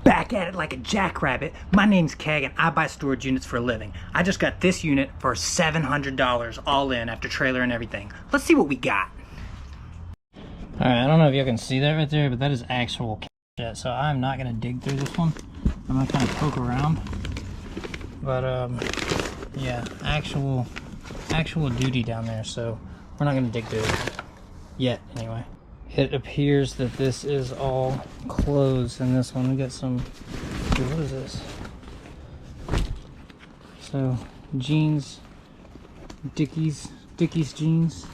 Back at it like a jackrabbit. My name's Keg and I buy storage units for a living. I just got this unit for $700 all in after trailer and everything. Let's see what we got. Alright, I don't know if you can see that right there, but that is actual shit. So I'm not gonna dig through this one. I'm gonna kind of poke around. But yeah, actual duty down there, so we're not gonna dig through it yet anyway. It appears that this is all closed in this one. We got some, what is this? So, jeans, Dickies jeans,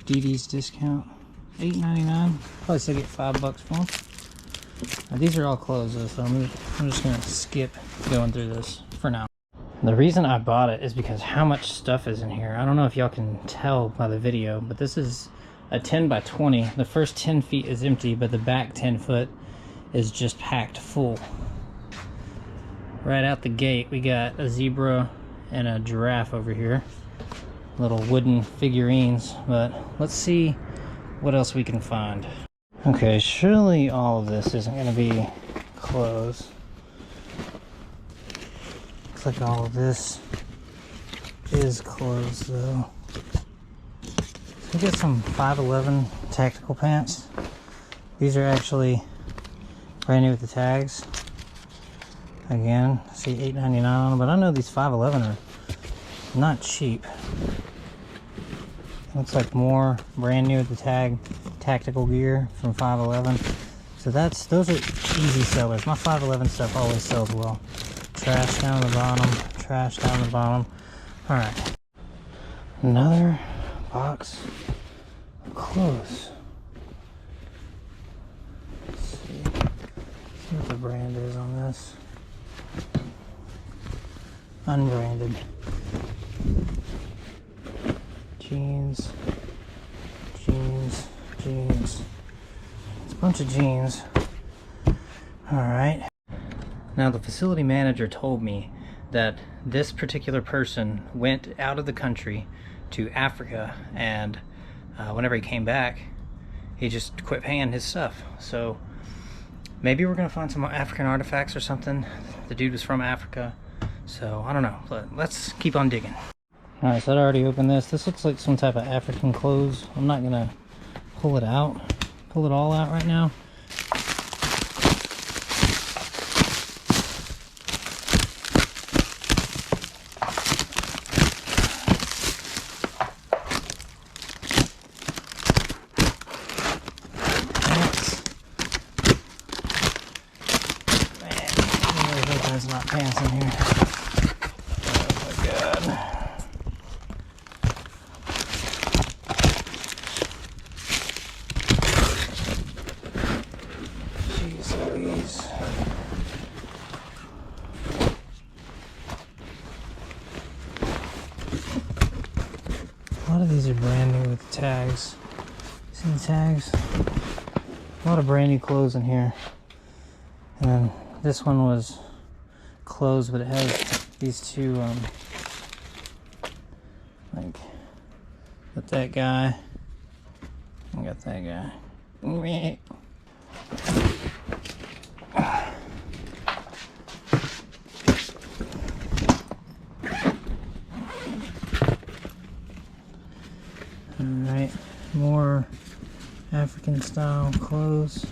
DD's discount, $8.99. Probably still get $5 for them. Now, these are all closed though, so I'm just gonna skip going through this for now. The reason I bought it is because how much stuff is in here. I don't know if y'all can tell by the video, but this is a 10 by 20. The first 10 feet is empty, but the back 10 foot is just packed full. Right out the gate, we got a zebra and a giraffe over here. Little wooden figurines, but let's see what else we can find. Okay, surely all of this isn't going to be closed. Looks like all of this is closed though. We get some 511 tactical pants. These are actually brand new with the tags. Again, I see $8.99 on them, but I know these 511 are not cheap. Looks like more brand new with the tag tactical gear from 511. So those are easy sellers. My 511 stuff always sells well. Trash down the bottom, trash down the bottom. All right, another box of clothes. Let's see what the brand is on this. Unbranded. Jeans. It's a bunch of jeans. Alright. Now the facility manager told me that this particular person went out of the country to Africa, and whenever he came back, he just quit paying his stuff. So maybe we're gonna find some African artifacts or something. The dude was from Africa, so I don't know, but let's keep on digging. Alright, so I already opened this. This looks like some type of African clothes. I'm not gonna pull it all out right now. There's not pants in here. Oh my god. Jeez Louise. A lot of these are brand new with the tags. See the tags? A lot of brand new clothes in here. And then this one was closed, but it has these two like got that guy, I got that guy. Alright, more African style clothes.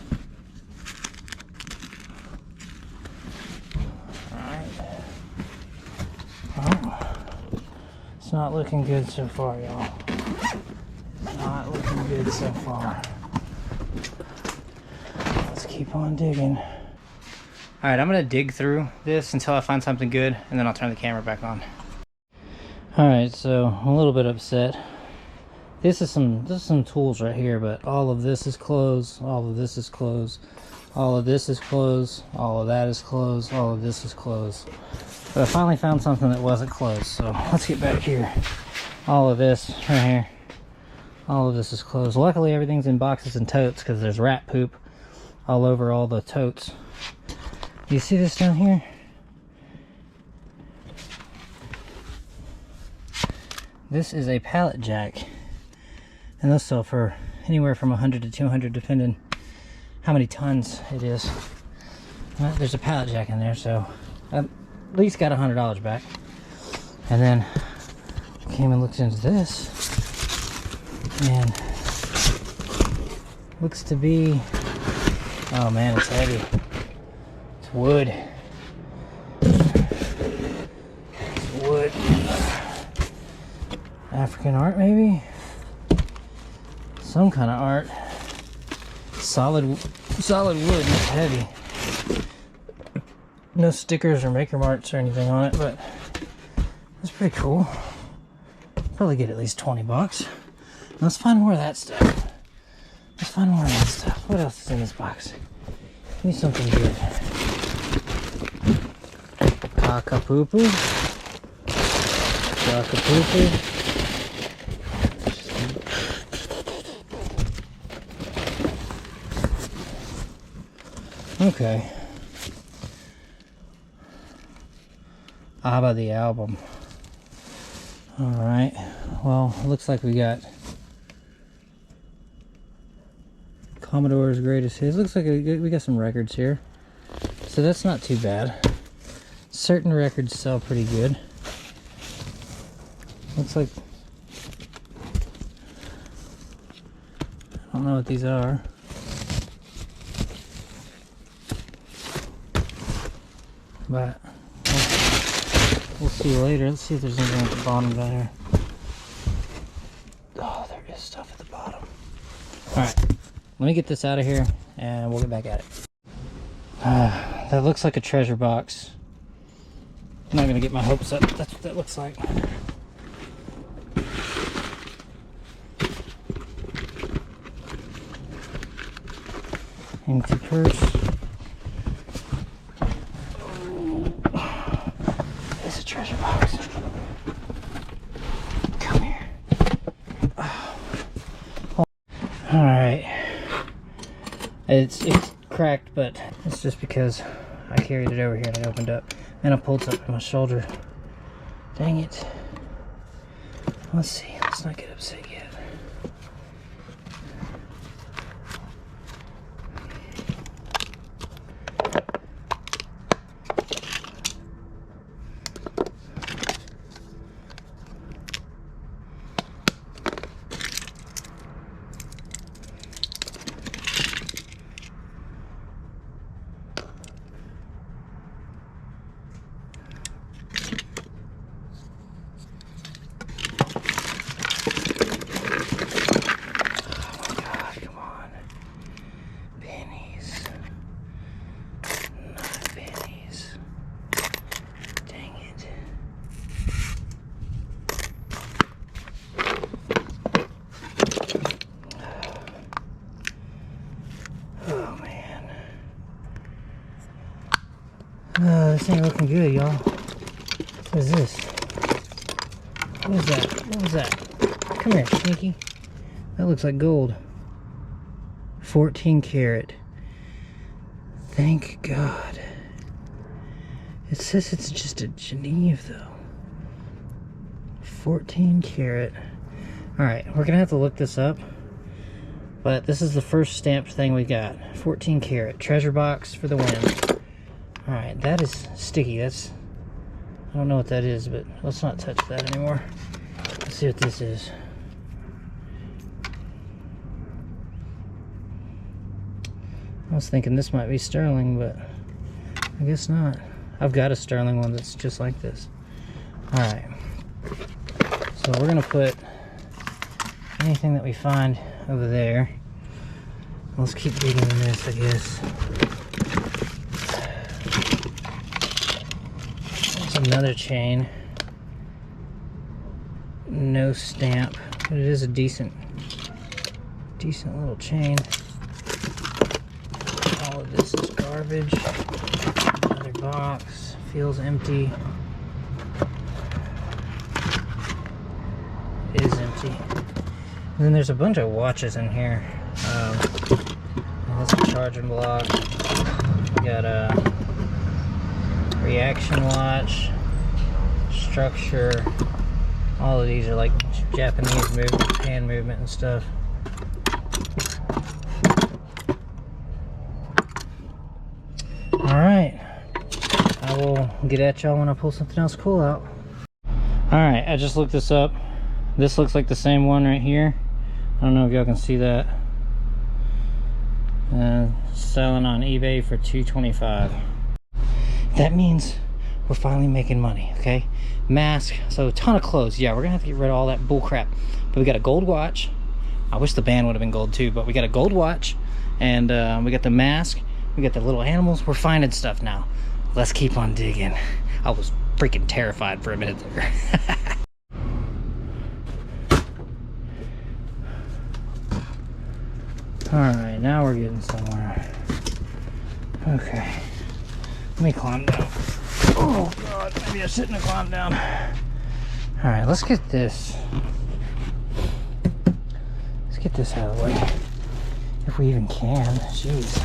Not looking good so far, y'all. Not looking good so far. Let's keep on digging. Alright, I'm gonna dig through this until I find something good, and then I'll turn the camera back on. Alright, so I'm a little bit upset. This is some tools right here, but all of this is closed, all of this is closed, all of this is closed, all of that is closed, all of this is closed. But I finally found something that wasn't closed, so let's get back here. All of this right here, all of this is closed. Luckily everything's in boxes and totes because there's rat poop all over all the totes. Do you see this down here? This is a pallet jack, and those sell for anywhere from 100 to 200 depending how many tons it is. Well, there's a pallet jack in there, so I at least got $100 back. And then came and looked into this, and looks to be, oh man, it's heavy. It's wood. It's wood. African art, maybe? Some kind of art. Solid wood. It's heavy. No stickers or maker marks or anything on it, but it's pretty cool. Probably get at least 20 bucks. Let's find more of that stuff. Let's find more of that stuff. What else is in this box? Give me something good. Cockapoo-poo. Cockapoo-poo. Okay. ABBA the album. Alright. Well, it looks like we got Commodore's Greatest Hits. Looks like we got some records here. So that's not too bad. Certain records sell pretty good. Looks like... I don't know what these are. But we'll see later. Let's see if there's anything at the bottom down here. Oh, there is stuff at the bottom. Alright, let me get this out of here and we'll get back at it. That looks like a treasure box. I'm not going to get my hopes up. That's what that looks like. Empty purse. It's a treasure box. Come here. Oh. Alright. It's cracked, but it's just because I carried it over here and it opened up. And I pulled something on my shoulder. Dang it. Let's see. Let's not get upset yet. This ain't looking good, y'all. What is this? What is that? What was that? Come here, sneaky. That looks like gold. 14 karat. Thank God. It says it's just a Geneve, though. 14 karat. Alright, we're gonna have to look this up. But this is the first stamped thing we got. 14 karat. Treasure box for the win. Alright, that is sticky. That's... I don't know what that is, but let's not touch that anymore. Let's see what this is. I was thinking this might be sterling, but I guess not. I've got a sterling one that's just like this. Alright. So we're going to put anything that we find over there. Let's keep digging in this, I guess. There's another chain. No stamp, but it is a decent little chain. All of this is garbage. Another box. Feels empty. It is empty. And then there's a bunch of watches in here. That's a charging block. We got a reaction watch, structure. All of these are like Japanese movement, hand movement and stuff. Alright. will get at y'all when I pull something else cool out. Alright, I just looked this up. This looks like the same one right here. I don't know if y'all can see that. Selling on eBay for $225. That means we're finally making money, okay? Mask, so a ton of clothes. Yeah, we're gonna have to get rid of all that bull crap. But we got a gold watch. I wish the band would have been gold too, but we got a gold watch, and we got the mask, we got the little animals. We're finding stuff now. Let's keep on digging. I was freaking terrified for a minute there. Alright, now we're getting somewhere. Okay. Let me climb down. Oh god, maybe I shouldn't have climbed down. Alright, let's get this. Let's get this out of the way. If we even can. Jeez.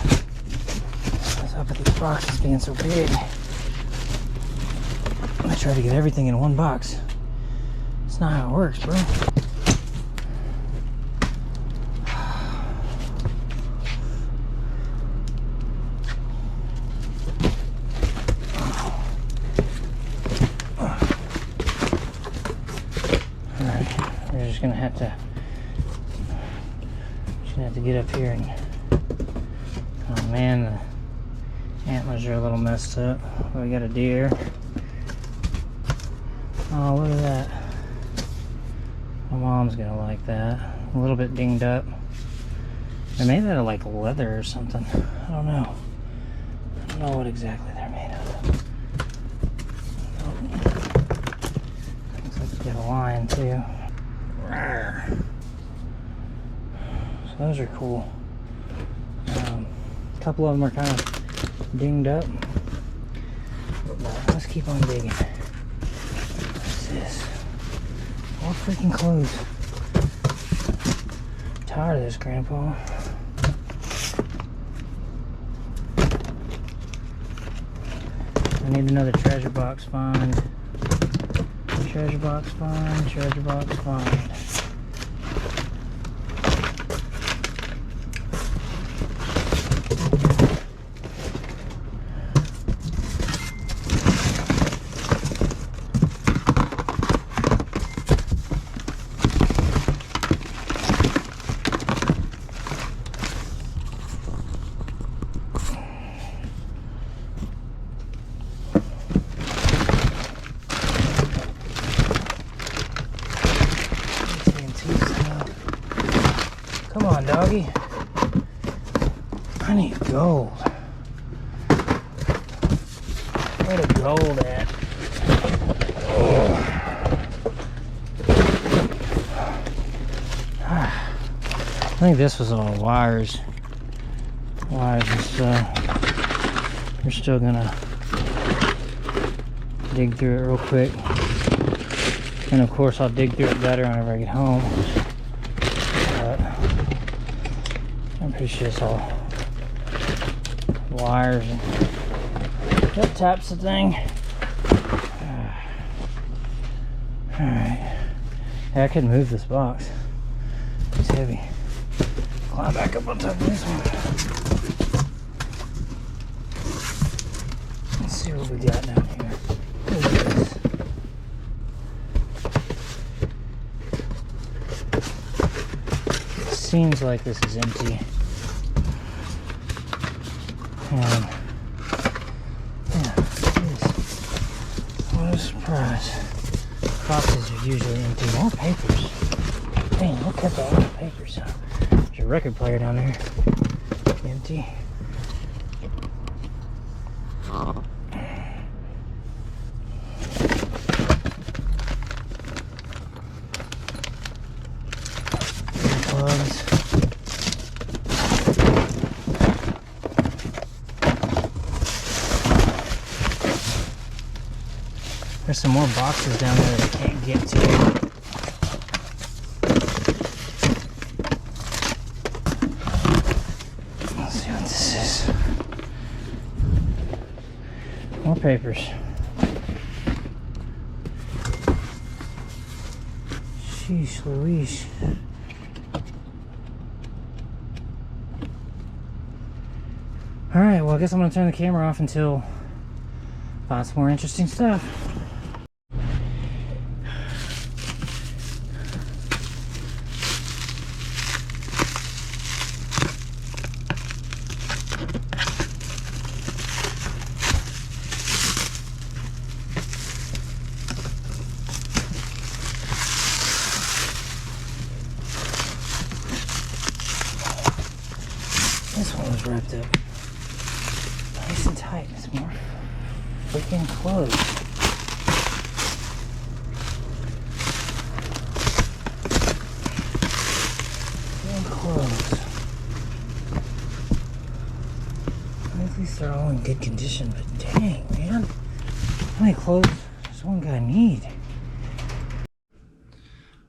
What's up with these boxes being so big? I try to get everything in one box. It's not how it works, bro. Gonna have to get up here and, oh man, the antlers are a little messed up. We got a deer. Oh, look at that. My mom's gonna like that. A little bit dinged up. They're made out of like leather or something. I don't know. I don't know what exactly they're made of. Looks like we got a lion too. So those are cool. A couple of them are kind of dinged up. But let's keep on digging. What's this? More freaking clothes. I'm tired of this, Grandpa. I need another treasure box find. Treasure box find, treasure box find. Come on, doggy. I need gold. Where the gold at? I think this was all wires. Wires and stuff. We're still gonna dig through it real quick. And of course I'll dig through it better whenever I get home. But I'm pretty sure it's all wires and that types of thing. Alright. Hey, I couldn't move this box. It's heavy. Climb back up on top of this one. Let's see what we got down here. Look at this. It seems like this is empty. And yeah, it is. What a surprise. Boxes are usually empty. More papers. Dang, look at all the papers. There's a record player down there. Empty. Plugs. There's some more boxes down there that I can't get to. Let's see what this is. More papers. Sheesh Louise. Alright, well I guess I'm going to turn the camera off until Lots more interesting stuff. This one was wrapped up nice and tight. It's more freaking clothes. Clothes. At least they're all in good condition, but dang, man. How many clothes does one guy need?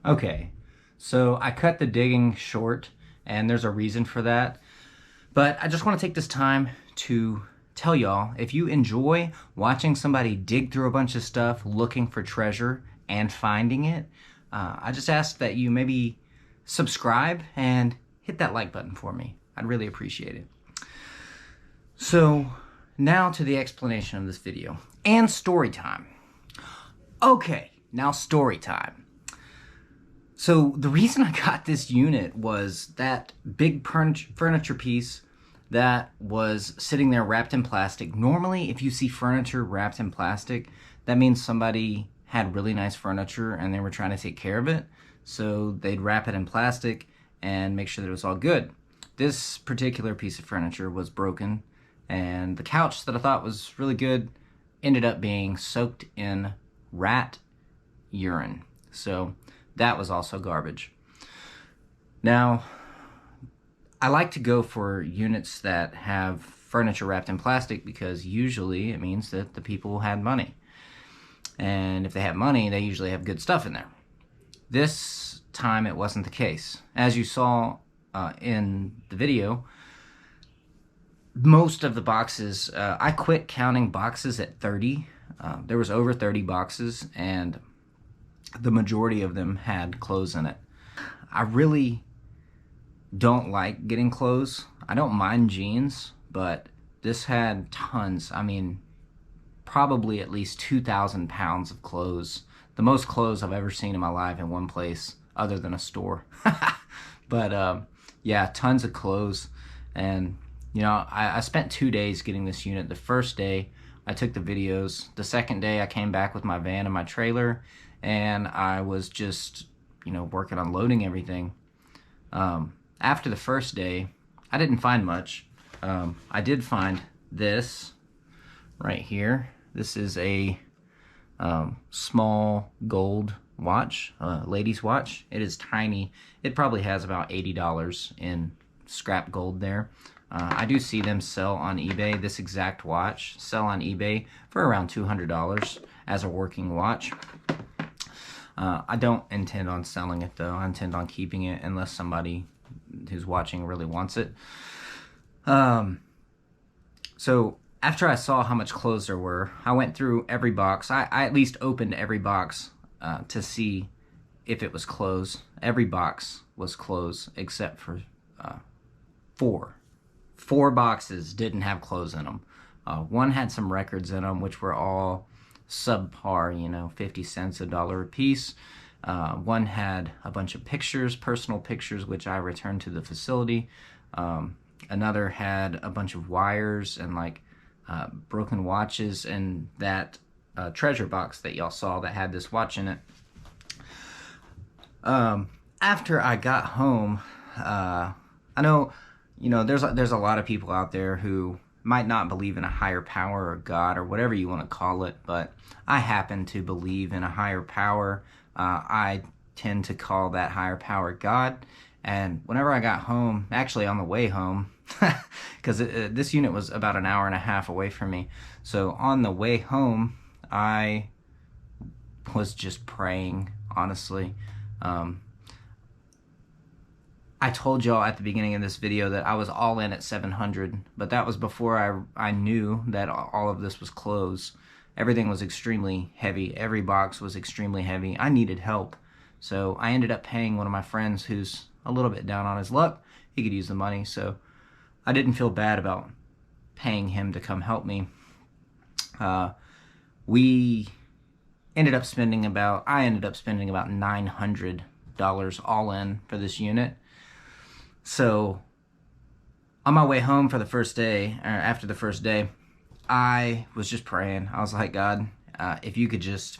Okay, so I cut the digging short, and there's a reason for that. But I just want to take this time to tell y'all, if you enjoy watching somebody dig through a bunch of stuff, looking for treasure and finding it, I just ask that you maybe subscribe and hit that like button for me. I'd really appreciate it. So now to the explanation of this video and story time. Okay, now story time. So the reason I got this unit was that big furniture piece that was sitting there wrapped in plastic. Normally, if you see furniture wrapped in plastic, that means somebody had really nice furniture and they were trying to take care of it. So they'd wrap it in plastic and make sure that it was all good. This particular piece of furniture was broken, and the couch that I thought was really good ended up being soaked in rat urine. So that was also garbage. Now, I like to go for units that have furniture wrapped in plastic because usually it means that the people had money. And if they have money, they usually have good stuff in there. This time it wasn't the case. As you saw in the video, most of the boxes, I quit counting boxes at 30. There was over 30 boxes, and the majority of them had clothes in it. I really don't like getting clothes. I don't mind jeans, but this had tons. I mean, probably at least 2,000 pounds of clothes. The most clothes I've ever seen in my life in one place other than a store. But yeah, tons of clothes. And you know, I spent 2 days getting this unit. The first day I took the videos. The second day I came back with my van and my trailer, and I was just, you know, working on loading everything. After the first day, I didn't find much. I did find this right here. This is a small gold watch, ladies' watch. It is tiny. It probably has about $80 in scrap gold there. I do see them sell on eBay. This exact watch sell on eBay for around $200 as a working watch. I don't intend on selling it though. I intend on keeping it unless somebody who's watching really wants it. So after I saw how much clothes there were, I went through every box. I at least opened every box to see if it was clothes. Every box was clothes except for four. 4 boxes didn't have clothes in them. One had some records in them, which were all subpar, you know, 50 cents, $1 a piece. One had a bunch of pictures, personal pictures, which I returned to the facility. Another had a bunch of wires and like broken watches, and that treasure box that y'all saw that had this watch in it. After I got home, I know, you know, there's a lot of people out there who might not believe in a higher power or God or whatever you want to call it, but I happen to believe in a higher power. I tend to call that higher power God. And whenever I got home, actually on the way home, because this unit was about an hour and a half away from me, so on the way home, I was just praying, honestly. I told y'all at the beginning of this video that I was all in at 700, but that was before I knew that all of this was clothes. Everything was extremely heavy. Every box was extremely heavy. I needed help. So I ended up paying one of my friends who's a little bit down on his luck. He could use the money, so I didn't feel bad about paying him to come help me. I ended up spending about $900 all in for this unit. So on my way home for the first day, or after the first day, I was just praying. I was like, God, if you could just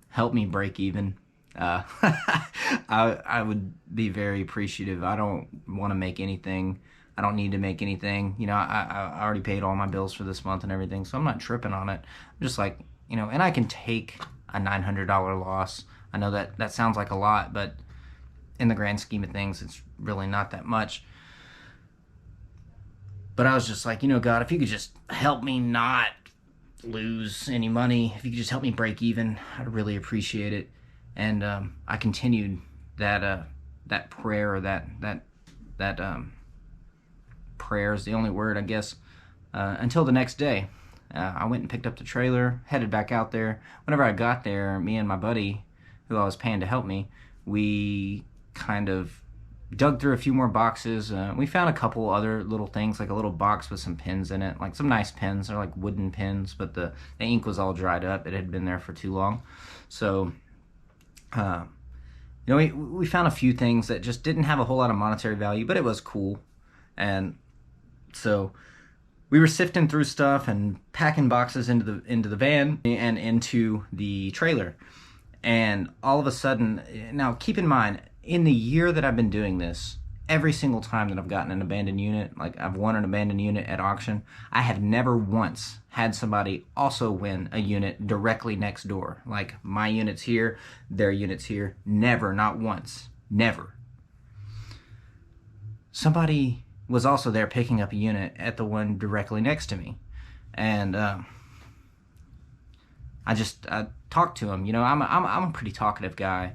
help me break even, I would be very appreciative. I don't want to make anything. I don't need to make anything. You know, I already paid all my bills for this month and everything, so I'm not tripping on it. I'm just like, you know, and I can take a $900 loss. I know that sounds like a lot, but in the grand scheme of things, it's really not that much. But I was just like, you know, God, if you could just help me not lose any money, if you could just help me break even, I'd really appreciate it. And I continued that prayer, or that prayer is the only word, I guess, until the next day. I went and picked up the trailer, headed back out there. Whenever I got there, me and my buddy, who I was paying to help me, we kind of dug through a few more boxes. We found a couple other little things, like a little box with some pins in it, like some nice pins. They're like wooden pins, but the ink was all dried up. It had been there for too long. So, you know, we found a few things that just didn't have a whole lot of monetary value, but it was cool. And so we were sifting through stuff and packing boxes into the van and into the trailer. And all of a sudden, now keep in mind, in the year that I've been doing this, every single time that I've gotten an abandoned unit, like I've won an abandoned unit at auction, I have never once had somebody also win a unit directly next door. Like my unit's here, their unit's here. Never, not once, never. Somebody was also there picking up a unit at the one directly next to me. And I talked to him. You know, I'm a pretty talkative guy.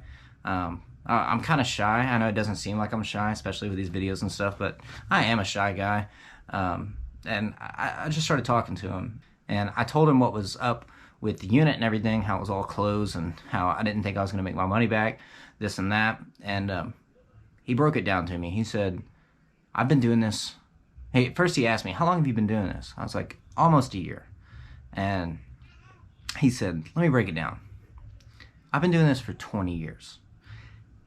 I'm kind of shy. I know it doesn't seem like I'm shy, especially with these videos and stuff, but I am a shy guy. And I just started talking to him. And I told him what was up with the unit and everything, how it was all closed and how I didn't think I was going to make my money back, this and that. And he broke it down to me. He said, I've been doing this. Hey, first he asked me, how long have you been doing this? I was like, almost a year. And he said, let me break it down. I've been doing this for 20 years.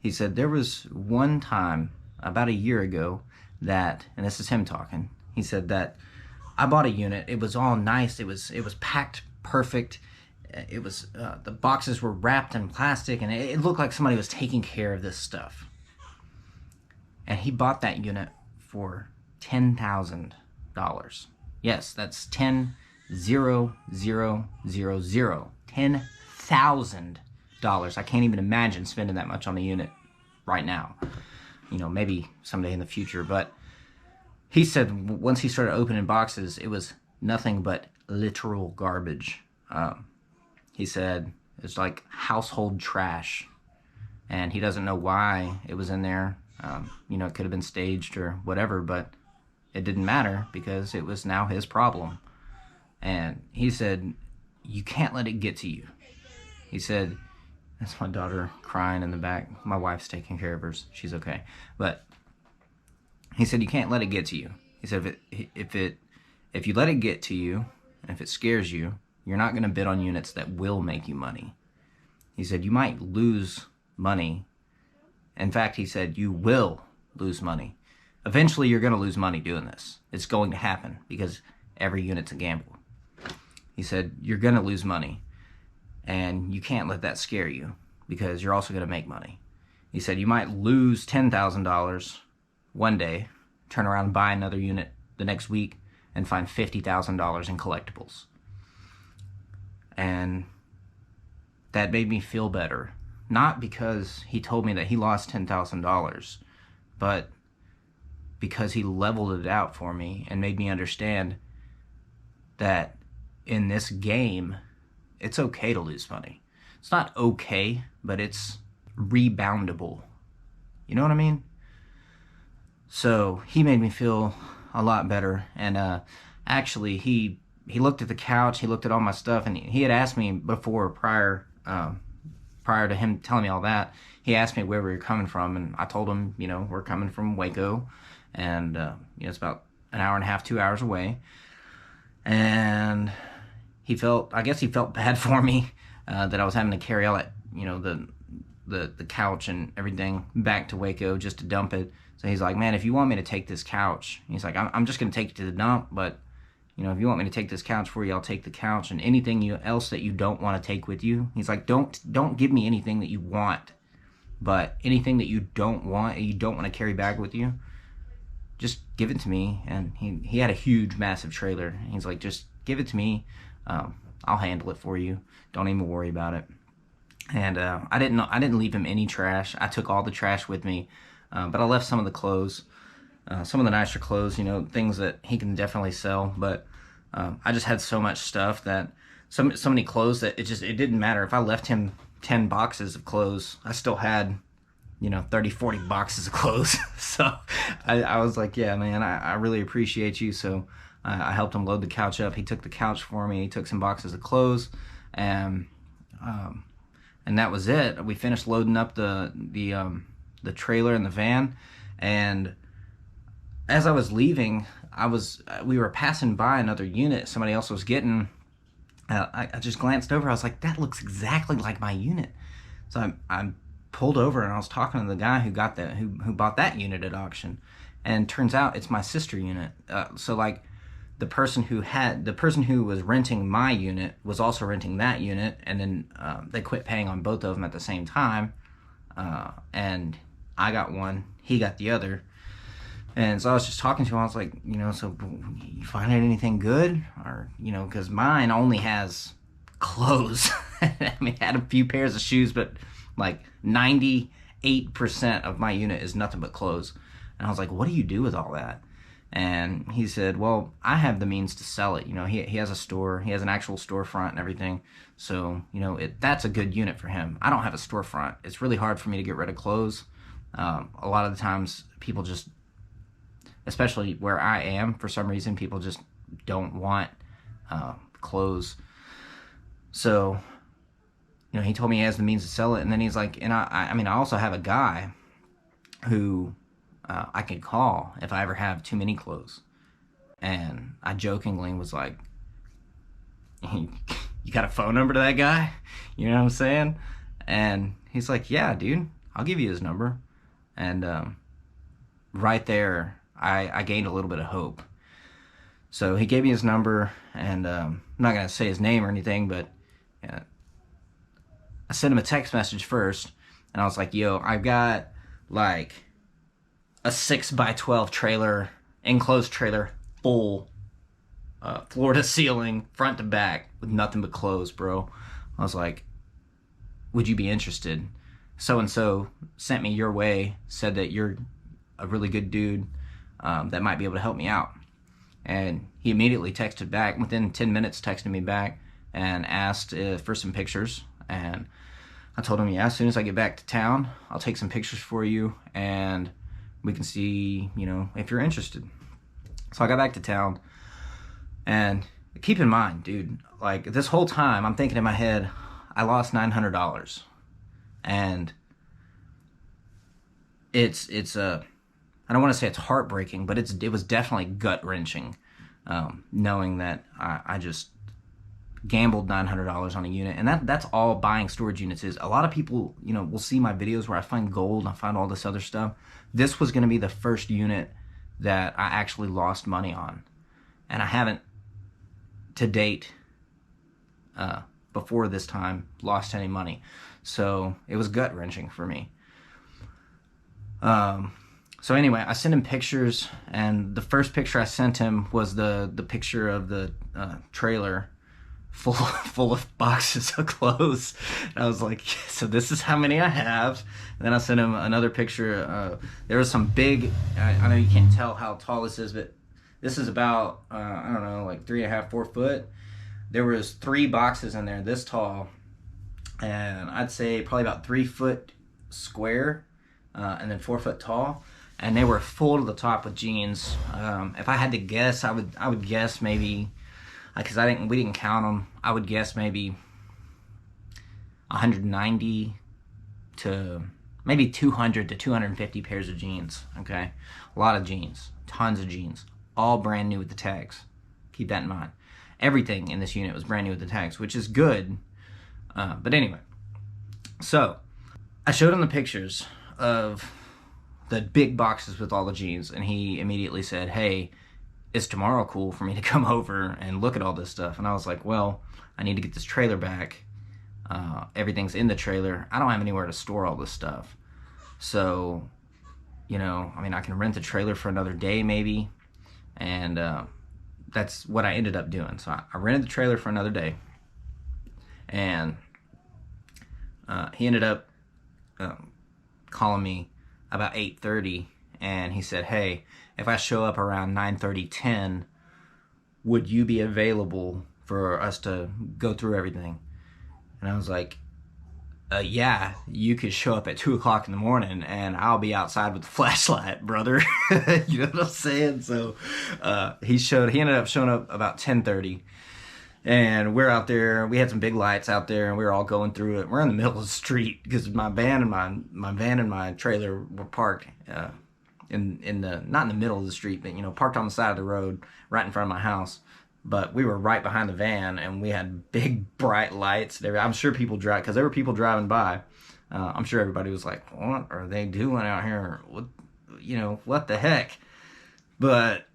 He said, there was one time about a year ago that, and this is him talking, he said that I bought a unit. It was all nice. It was packed perfect. It was, the boxes were wrapped in plastic, and it looked like somebody was taking care of this stuff. And he bought that unit for $10,000. Yes, that's 10,000, $10,000. I can't even imagine spending that much on a unit right now. You know, maybe someday in the future. But he said once he started opening boxes, it was nothing but literal garbage. He said it's like household trash. And he doesn't know why it was in there. You know, it could have been staged or whatever, but it didn't matter because it was now his problem. And he said, you can't let it get to you. He said, that's my daughter crying in the back. My wife's taking care of hers. She's okay. But he said, you can't let it get to you. He said, if you let it get to you, and if it scares you, you're not going to bid on units that will make you money. He said, you might lose money. In fact, he said, you will lose money. Eventually, you're going to lose money doing this. It's going to happen because every unit's a gamble. He said, you're going to lose money. And you can't let that scare you because you're also going to make money. He said, you might lose $10,000 one day, turn around and buy another unit the next week, and find $50,000 in collectibles. And that made me feel better. Not because he told me that he lost $10,000, but because he leveled it out for me and made me understand that in this game, it's okay to lose money. It's not okay, but it's reboundable. You know what I mean? So he made me feel a lot better. And actually, he looked at the couch, he looked at all my stuff, and he had asked me before, prior to him telling me all that, he asked me where we were coming from, and I told him, you know, we're coming from Waco, and you know, it's about an hour and a half, 2 hours away. And I guess he felt bad for me that I was having to carry all that, you know, the couch and everything back to Waco just to dump it. So he's like, man, if you want me to take this couch, he's like, I'm just going to take it to the dump, but, you know, if you want me to take this couch for you, I'll take the couch, and anything else that you don't want to take with you. He's like, don't give me anything that you want, but anything that you don't want and you don't want to carry back with you, just give it to me. And he had a huge, massive trailer. He's like, just give it to me. I'll handle it for you. Don't even worry about it. And I didn't leave him any trash. I took all the trash with me, but I left some of the clothes, some of the nicer clothes, you know, things that he can definitely sell. But I just had so much stuff that so many clothes that it didn't matter. If I left him 10 boxes of clothes, I still had, you know, 30, 40 boxes of clothes. So I was like, yeah, man, I really appreciate you. So I helped him load the couch up. He took the couch for me. He took some boxes of clothes, and that was it. We finished loading up the trailer and the van, and as I was leaving, we were passing by another unit somebody else was getting. I just glanced over. I was like, that looks exactly like my unit. So I pulled over and I was talking to the guy who bought that unit at auction, and turns out it's my sister unit. So like, the person who was renting my unit was also renting that unit, and then they quit paying on both of them at the same time, and I got one, he got the other. And so I was just talking to him. I was like, you know, so you find anything good? Or, you know, because mine only has clothes. I mean, I had a few pairs of shoes, but like 98% of my unit is nothing but clothes. And I was like, what do you do with all that? And he said, well, I have the means to sell it. You know, he has a store. He has an actual storefront and everything. So, you know, that's a good unit for him. I don't have a storefront. It's really hard for me to get rid of clothes. A lot of the times people just, especially where I am, for some reason, people just don't want clothes. So, you know, he told me he has the means to sell it. And then he's like, and I mean, I also have a guy who I can call if I ever have too many clothes. And I jokingly was like, you got a phone number to that guy? You know what I'm saying? And he's like, yeah, dude, I'll give you his number. And right there, I gained a little bit of hope. So he gave me his number, and I'm not going to say his name or anything, but I sent him a text message first, and I was like, yo, I've got like a 6x12 trailer, enclosed trailer, full, floor to ceiling, front to back, with nothing but clothes, bro. I was like, would you be interested? So-and-so sent me your way, said that you're a really good dude that might be able to help me out. And he immediately texted back, within 10 minutes texted me back, and asked for some pictures. And I told him, yeah, as soon as I get back to town, I'll take some pictures for you, and we can see, you know, if you're interested. So I got back to town, and keep in mind, dude, like, this whole time I'm thinking in my head, I lost $900. And it's I don't want to say it's heartbreaking, but it was definitely gut-wrenching, knowing that I just gambled $900 on a unit. And that's all buying storage units is. A lot of people, you know, will see my videos where I find gold, I find all this other stuff. This was going to be the first unit that I actually lost money on. And I haven't, to date, before this time, lost any money. So it was gut-wrenching for me. So anyway, I sent him pictures, and the first picture I sent him was the picture of the trailer full of boxes of clothes. And I was like, so this is how many I have. And then I sent him another picture. There was some big, I know you can't tell how tall this is, but this is about, I don't know, like 3.5, 4 foot. There was 3 boxes in there this tall, and I'd say probably about 3 foot square, and then 4 foot tall. And they were full to the top with jeans. If I had to guess, I would guess maybe, because we didn't count them. I would guess maybe 190 to maybe 200 to 250 pairs of jeans. Okay, a lot of jeans, tons of jeans, all brand new with the tags. Keep that in mind. everything in this unit was brand new with the tags, which is good. But anyway, so I showed him the pictures of the big boxes with all the jeans, and he immediately said, hey, is tomorrow cool for me to come over and look at all this stuff? And I was like, well, I need to get this trailer back. Everything's in the trailer. I don't have anywhere to store all this stuff. So, you know, I mean, I can rent the trailer for another day maybe. And that's what I ended up doing. So I rented the trailer for another day. And he ended up calling me about 8:30, and he said, hey, if I show up around 9:30, 10, would you be available for us to go through everything? And I was like, yeah, you could show up at 2 o'clock in the morning and I'll be outside with the flashlight, brother. You know what I'm saying? So he ended up showing up about 10:30. And we're out there. We had some big lights out there, and we were all going through it. We're in the middle of the street because my van and my trailer were parked in the, not in the middle of the street, but, you know, parked on the side of the road right in front of my house. But we were right behind the van, and we had big bright lights there. I'm sure people drive, because there were people driving by. I'm sure everybody was like, "What are they doing out here? What, you know, what the heck?" But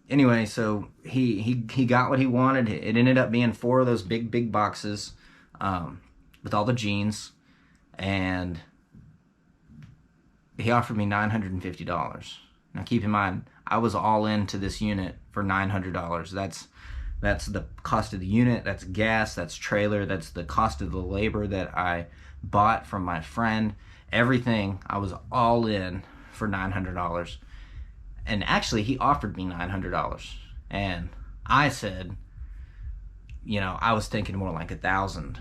anyway, so he got what he wanted. It ended up being 4 of those big boxes with all the jeans, and he offered me $950. Now keep in mind, I was all into this unit for $900. That's the cost of the unit, that's gas, that's trailer, that's the cost of the labor that I bought from my friend. Everything, I was all in for $900. And actually, he offered me $900, and I said, you know, I was thinking more like $1,000.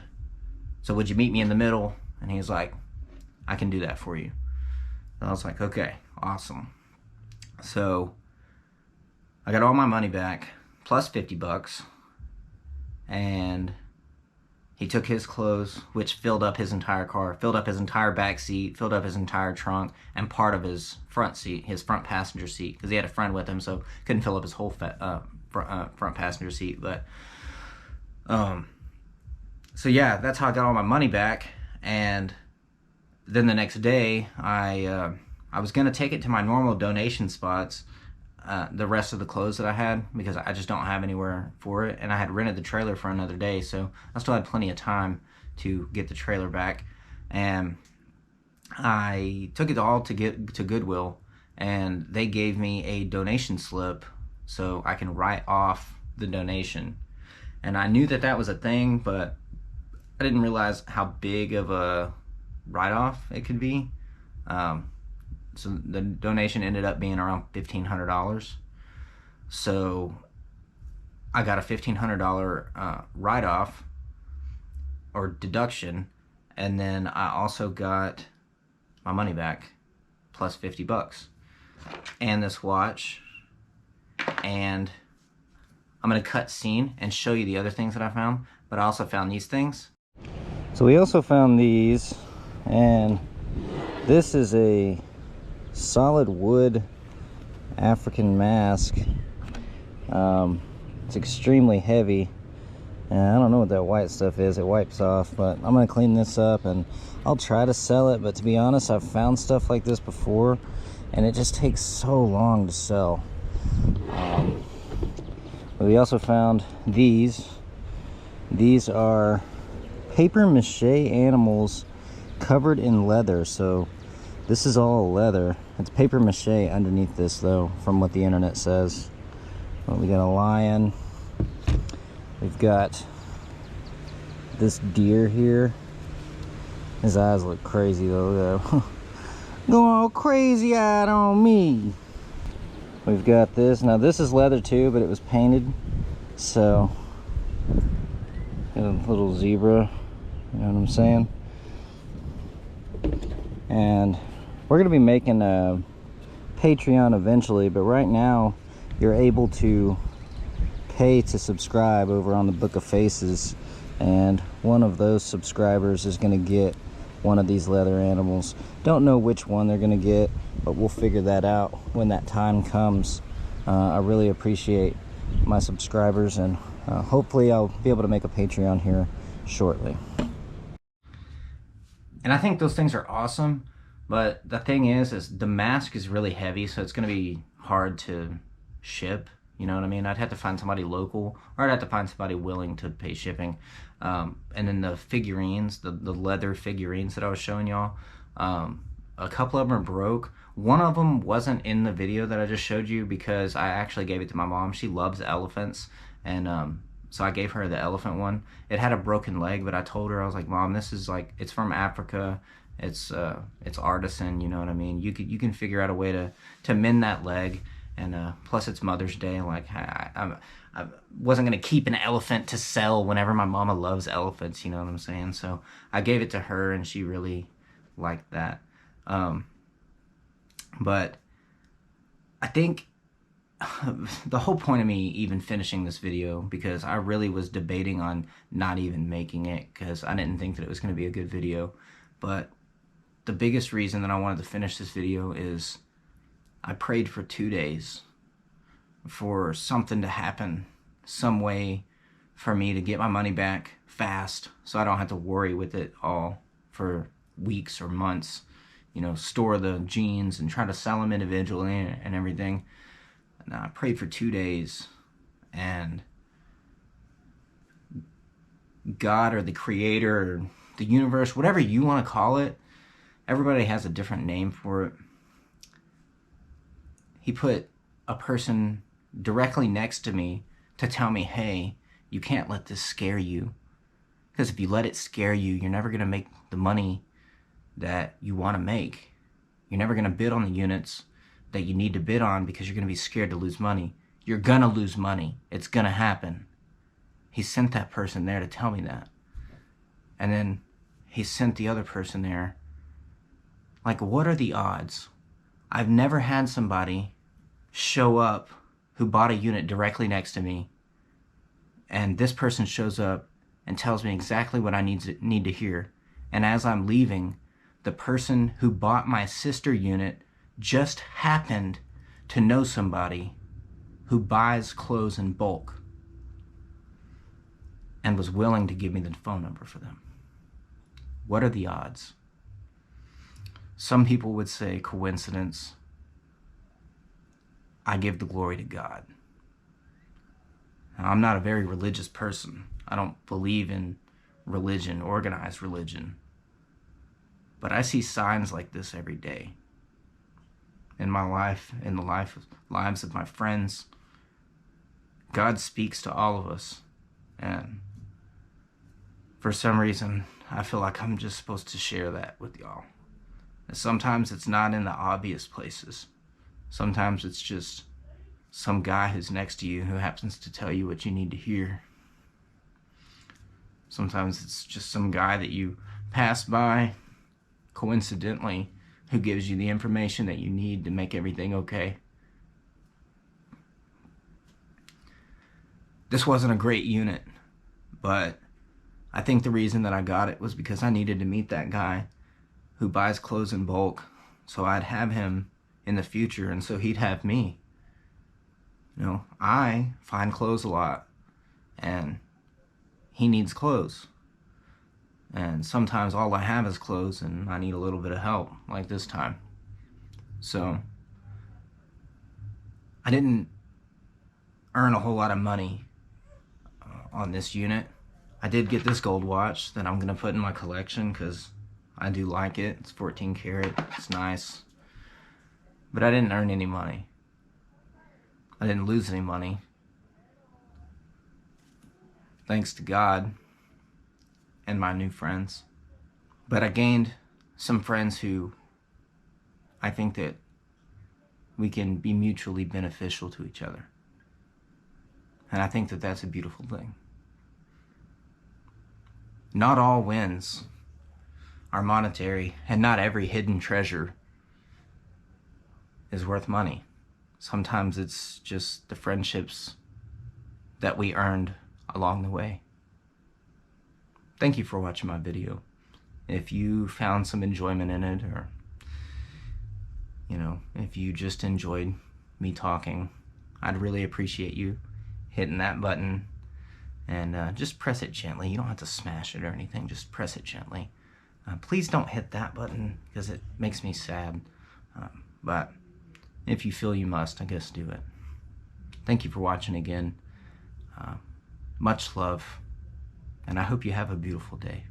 So would you meet me in the middle? And he was like, I can do that for you. And I was like, okay, awesome. So I got all my money back plus $50, and he took his clothes, which filled up his entire car, filled up his entire back seat, filled up his entire trunk, and part of his front seat, his front passenger seat, because he had a friend with him, so couldn't fill up his whole front passenger seat. But so yeah, that's how I got all my money back. And then the next day, I was gonna take it to my normal donation spots, the rest of the clothes that I had, because I just don't have anywhere for it, and I had rented the trailer for another day, so I still had plenty of time to get the trailer back. And I took it all to Goodwill, and they gave me a donation slip so I can write off the donation. And I knew that that was a thing, but I didn't realize how big of a write-off it could be. So the donation ended up being around $1,500. So I got a $1,500 write-off or deduction, and then I also got my money back plus $50, and this watch. And I'm gonna cut scene and show you the other things that I found, but I also found these things. So we also found these, and this is a solid wood African mask. It's extremely heavy, and I don't know what that white stuff is. It wipes off, but I'm gonna clean this up and I'll try to sell it. But to be honest, I've found stuff like this before, and it just takes so long to sell. But we also found these. These are paper mache animals covered in leather. So this is all leather. It's paper mache underneath this, though, from what the internet says. Well, we got a lion. We've got this deer here. His eyes look crazy, though. Going all crazy-eyed on me. We've got this. Now, this is leather, too, but it was painted. So, got a little zebra. You know what I'm saying? And we're going to be making a Patreon eventually, but right now you're able to pay to subscribe over on the Book of Faces, and one of those subscribers is going to get one of these leather animals. Don't know which one they're going to get, but we'll figure that out when that time comes. I really appreciate my subscribers, and hopefully I'll be able to make a Patreon here shortly. And I think those things are awesome, but the thing is the mask is really heavy, so it's going to be hard to ship. You know what I mean? I'd have to find somebody local, or I'd have to find somebody willing to pay shipping. And then the figurines, the leather figurines that I was showing y'all, a couple of them are broke. One of them wasn't in the video that I just showed you because I actually gave it to my mom. She loves elephants, and so I gave her the elephant one. It had a broken leg, but I told her, I was like, Mom, this is like, it's from Africa. It's artisan, you know what I mean? You can figure out a way to mend that leg, and plus it's Mother's Day. Like I wasn't gonna keep an elephant to sell whenever my mama loves elephants, you know what I'm saying? So I gave it to her, and she really liked that. But I think the whole point of me even finishing this video, because I really was debating on not even making it because I didn't think that it was going to be a good video, but the biggest reason that I wanted to finish this video is I prayed for 2 days for something to happen, some way for me to get my money back fast so I don't have to worry with it all for weeks or months, you know, store the jeans and try to sell them individually and everything. And I prayed for 2 days, and God or the creator or the universe, whatever you want to call it, everybody has a different name for it. He put a person directly next to me to tell me, hey, you can't let this scare you. Because if you let it scare you, you're never going to make the money that you want to make. You're never going to bid on the units that you need to bid on because you're going to be scared to lose money. You're going to lose money. It's going to happen. He sent that person there to tell me that. And then he sent the other person there. Like, what are the odds? I've never had somebody show up who bought a unit directly next to me, and this person shows up and tells me exactly what I need to hear. And as I'm leaving, the person who bought my sister unit just happened to know somebody who buys clothes in bulk and was willing to give me the phone number for them. What are the odds? Some people would say coincidence. I give the glory to God. Now, I'm not a very religious person. I don't believe in religion, organized religion. But I see signs like this every day. In my life, in the lives of my friends. God speaks to all of us. And for some reason, I feel like I'm just supposed to share that with y'all. And sometimes it's not in the obvious places. Sometimes it's just some guy who's next to you who happens to tell you what you need to hear. Sometimes it's just some guy that you pass by coincidentally who gives you the information that you need to make everything okay. This wasn't a great unit, but I think the reason that I got it was because I needed to meet that guy who buys clothes in bulk, so I'd have him in the future, and so he'd have me. You know, I find clothes a lot, and he needs clothes. And sometimes all I have is clothes, and I need a little bit of help, like this time. So, I didn't earn a whole lot of money on this unit. I did get this gold watch that I'm going to put in my collection because I do like it. It's 14 karat. It's nice. But I didn't earn any money. I didn't lose any money. Thanks to God and my new friends. But I gained some friends who I think that we can be mutually beneficial to each other. And I think that that's a beautiful thing. Not all wins are monetary, and not every hidden treasure is worth money. Sometimes it's just the friendships that we earned along the way. Thank you for watching my video. If you found some enjoyment in it, or, you know, if you just enjoyed me talking, I'd really appreciate you hitting that button, and just press it gently. You don't have to smash it or anything, just press it gently. Please don't hit that button because it makes me sad, but if you feel you must, I guess do it. Thank you for watching again. Much love, and I hope you have a beautiful day.